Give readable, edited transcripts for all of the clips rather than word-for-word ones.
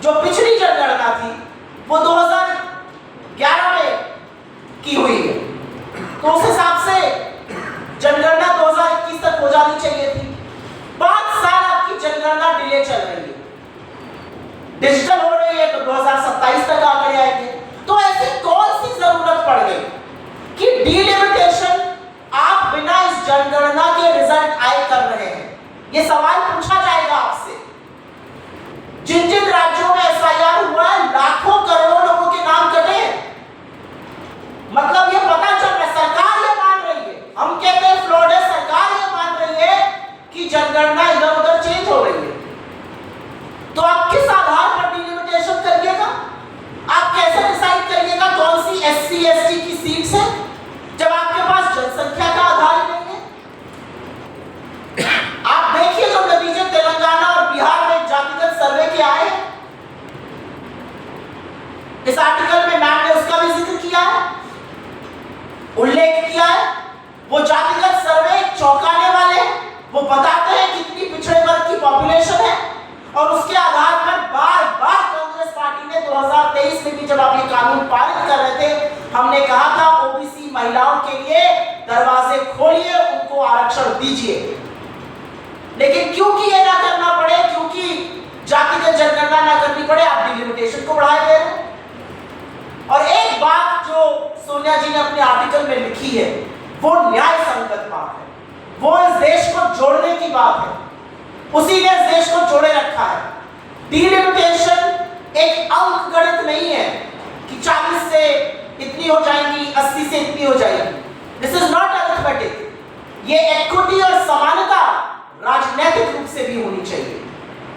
जो पिछली जनगणना थी वो 2011 में की हुई है, तो उस हिसाब से जनगणना 2021 तक हो जानी चाहिए थी। 5 साल आपकी जनगणना डिले चल रही है, डिजिटल हो रही है तो 2027 तक आंकड़े आएंगे। तो ऐसी कौन सी जरूरत पड़ गई कि डीलिमिटेशन आप बिना इस जनगणना के रिजल्ट आए कर रहे हैं? ये सवाल पूछा जाएगा आपसे। जिन जिन राज्यों में एफआईआर हुआ है, लाखों करोड़ों लोगों के नाम कटे, मतलब ये पता चल रहा है, सरकार ये मान रही है, हम कहते हैं फ्लॉड है, सरकार ये मान रही है कि जनगणना इधर उधर चेंज हो रही है। तो आप किस आधार पर डिलिमिटेशन करिएगा? आप कैसे डिसाइड करिएगा कौन सी एससी एसटी की सीट्स है, जब आपके पास जनसंख्या का आधार ही नहीं है? आप देखिए जो नतीजे तेलंगाना और बिहार में जातिगत सर्वे के आए, इस आर्टिकल में मैम ने उसका भी जिक्र किया है, उल्लेख किया है। वो जातिगत सर्वे चौंकाने वाले हैं, वो बताते हैं कितनी पिछड़े वर्ग की पॉपुलेशन है, और उसके आधार पर बार बार कांग्रेस पार्टी ने 2023 में भी जब आप ये कानून पारित कर रहे थे, हमने कहा था ओबीसी महिलाओं के लिए दरवाजे खोलिए, उनको आरक्षण दीजिए। लेकिन क्योंकि ये ना करना पड़े, क्योंकि जातिगत जनगणना ना करनी पड़े, आप डिलिमिटेशन को बढ़ाए दे रहे हैं। और एक बात जो सोनिया जी ने अपने आर्टिकल में लिखी है वो न्याय संगत बात है, वो इस देश को जोड़ने की बात है, उसी ने इस देश को जोड़े रखा है। डिलिमिटेशन एक अंक गणित नहीं है कि 40 से इतनी हो जाएंगी, 80 से इतनी हो जाएगी। This is not arithmetic. ये इक्विटी और समानता राजनीतिक रूप से भी होनी चाहिए,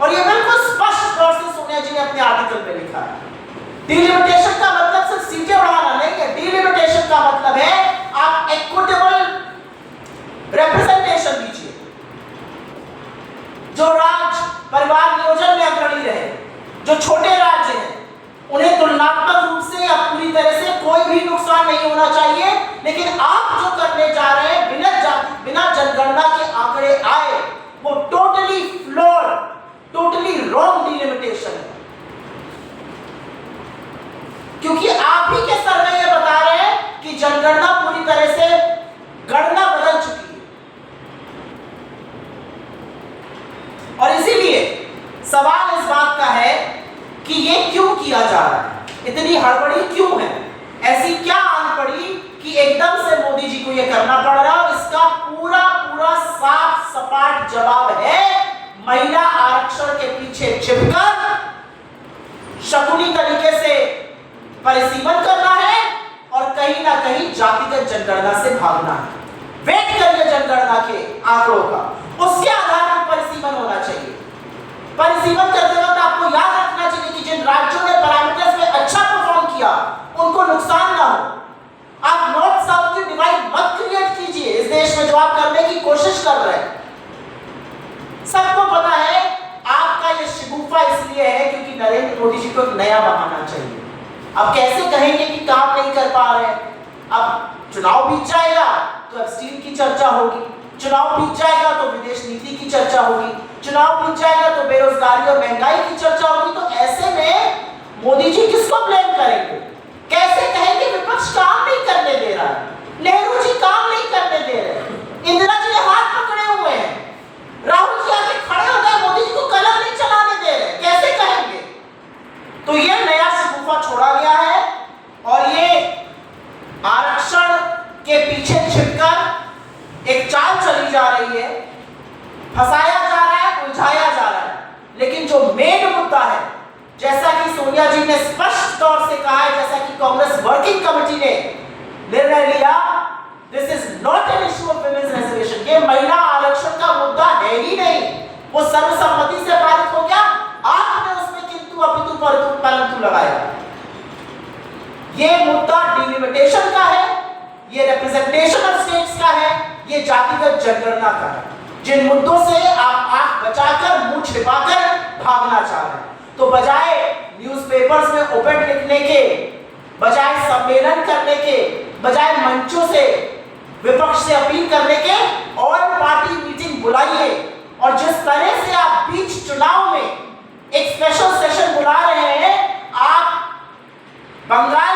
और ये बिल्कुल स्पष्ट तौर से सोनिया जी ने अपने आर्टिकल में लिखा है। डिलिमिटेशन का मतलब सिर्फ सीटें बढ़ाना नहीं है, डिलिमिटेशन का मतलब है आप इक्विटेबल रिप्रेजेंटेशन दीजिए। जो राज्य परिवार नियोजन में अग्रणी रहे, जो छोटे राज्य हैं, उन्हें तुलनात्मक रूप से या पूरी तरह से कोई भी नुकसान नहीं होना चाहिए। लेकिन आप जो करने जा रहे हैं, बिना जनगणना के आंकड़े आए, वो totally flawed, totally wrong delimitation है। क्योंकि आप ही के सर्वे ये बता रहे हैं कि जनगणना पूरी तरह से गणना बदल चुकी है, और इसीलिए सवाल इस बात का है कि ये क्यों किया जा रहा है, इतनी हड़बड़ी क्यों है, ऐसी क्या आन पड़ी कि एकदम से मोदी जी को ये करना पड़ रहा है? और इसका पूरा पूरा साफ सपाट जवाब है महिला आरक्षण के पीछे छिपकर शकुनी तरीके से परिसीमन करना है, और कहीं ना कहीं जातिगत जनगणना से भागना है। वेट करिए जनगणना के आंकड़ों का, उसके आधार पर परिसीमन होना चाहिए। परिसीमन करते वक्त आपको याद रखना चाहिए कि जिन राज्यों ने पैरामीटर्स में अच्छा परफॉर्म किया उनको नुकसान ना हो। आप नॉर्थ साउथ की डिवाइड मत क्रिएट कीजिए इस देश में, जो आप करने की कोशिश कर रहे हैं। सबको पता है आपका ये शिगुफा इसलिए है क्योंकि नरेंद्र मोदी जी को एक नया बहाना चाहिए। अब कैसे कहेंगे कि काम नहीं कर पा रहे हैं? अब चुनाव बीत जाएगा तो एब्सटीन की चर्चा होगी, चुनाव बीत जाएगा तो विदेश नीति की चर्चा होगी, चुनाव बीत जाएगा तो बेरोजगारी और महंगाई की चर्चा होगी। तो ऐसे में मोदी जी किसको ब्लेम करेंगे? कैसे कहेंगे विपक्ष काम नहीं करने दे रहा है, नेहरू जी काम नहीं करने दे रहे, इंदिरा जी ने हाथ पकड़े हुए हैं, राहुल जी आके खड़े हो गए, मोदी जी को कलम नहीं चलाने दे रहे, कैसे कहेंगे? तो ये नया शिगुफा छोड़ा गया है, और ये आरक्षण के पीछे छिपकर एक चाल चली जा रही है, फंसाया जा रहा है, उलझाया जा रहा है। लेकिन जो मेन मुद्दा है, जैसा कि सोनिया जी ने स्पष्ट तौर से कहा है, जैसा कि कांग्रेस वर्किंग कमेटी ने निर्णय लिया, this is not an issue of women's reservation. ये महिला आरक्षण का मुद्दा है ही नहीं, वो सर्वसम्मति से पारित हो गया, आपने उसमें किंतु अपितु परंतु लगाया। ये मुद्दा डिलिमिटेशन का है, ये रिप्रेजेंटेशन ऑफ स्टेट्स का है, ये जातिगत जनगणना का है, जिन मुद्दों से आप आंख बचाकर मुंह छिपाकर भागना चाह रहे हैं। तो बजाय न्यूज़पेपर्स में ओपेड लिखने के, बजाय सम्मेलन करने के, बजाय मंचों से विपक्ष से अपील करने के, ऑल पार्टी मीटिंग बुलाइए। और जिस तरह से आप बीच चुनाव में एक स्पेशल सेशन बुला रहे बंगाल